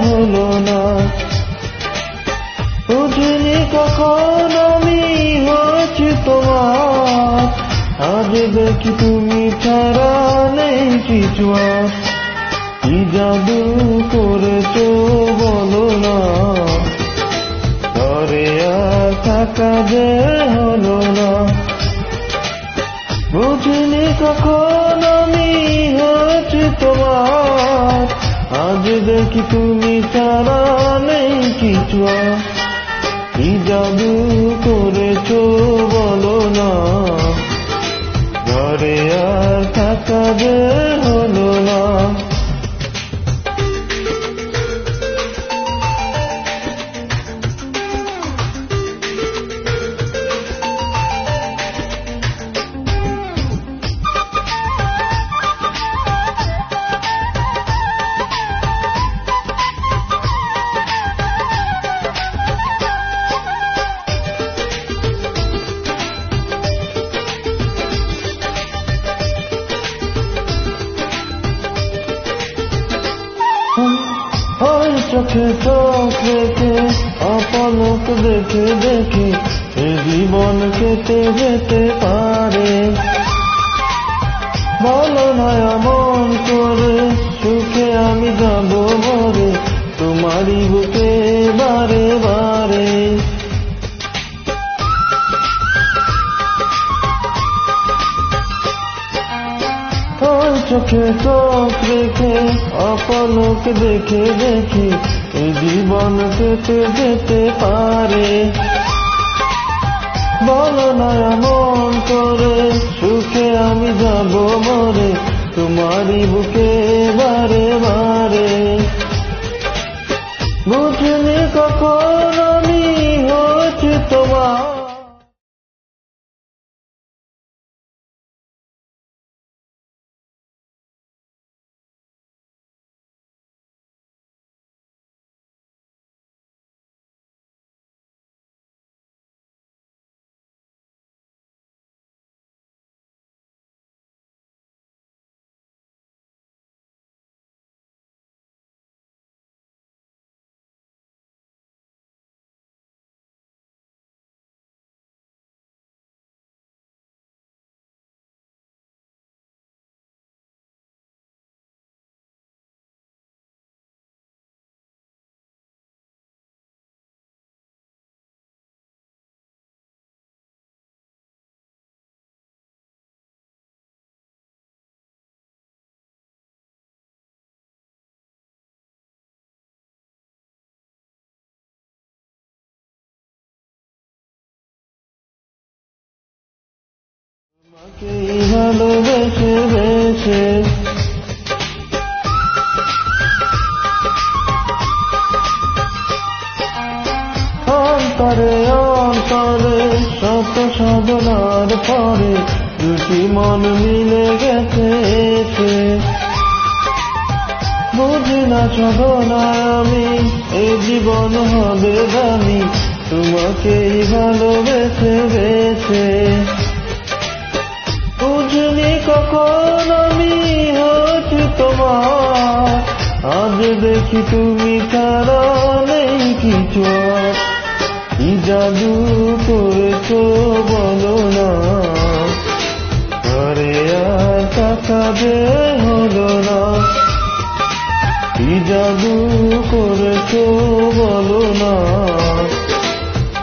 হলো না। বুঝিনি কখন আমি হয়েছি তোমার, আজ দেখি তুমি ছাড়া নেই কিছু আর। কি জাদু করেছো বলো না, ঘরে আর থাকা যে হলো না। বুঝিনি কখন আমি হয়েছি তোমার, আজ দেখি তুমি ছাড়া নেই কিছু আর। কি জাদু করেছো বলো না, ঘরে আর থাকা যে হলো না। ওই চোখে চোখ রেখে অপলক দেখে দেখে এ জীবন কেটে যেতে পারে। বলো না এমন করে সুখে আমি যাব মরে, তোমারই বুকে বারে বারে। ওই চোখে চোখ রেখে অপলক দেখে দেখে এই জীবন কেটে যেতে পারে। বলো না এমন করে সুখে আমি যাব মরে, তোমারই বুকে বারে বারে। বুঝিনি কখন আমি হয়েছি তোমার। তোমাকেই ভালোবেসে বেসে অন্তরে অন্তরে শত সাধনার পরে দুটি মন মিলে গেছে। বুঝি না সাধনায় আমি এই জীবন হবে দামি, তোমাকেই ভালোবেসে বেসে। বুঝিনি কখন আমি হয়েছি তোমার, আজ দেখি তুমি ছাড়া নেই কিছু আর। কি জাদু করেছো বলো না, ঘরে আর থাকা যে হলো না। কি জাদু করেছো বলো না,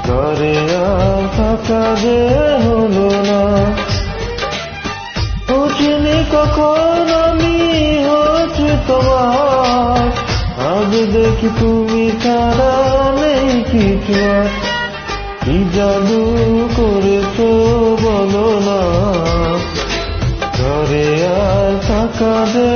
ঘরে আর থাকা যে হলো না। বুঝিনি কখন আমি হয়েছি তোমার, আজ দেখি তুমি ছাড়া নেই কিছু আর। কি জাদু করেছো বলো না, ঘরে আর থাকা যে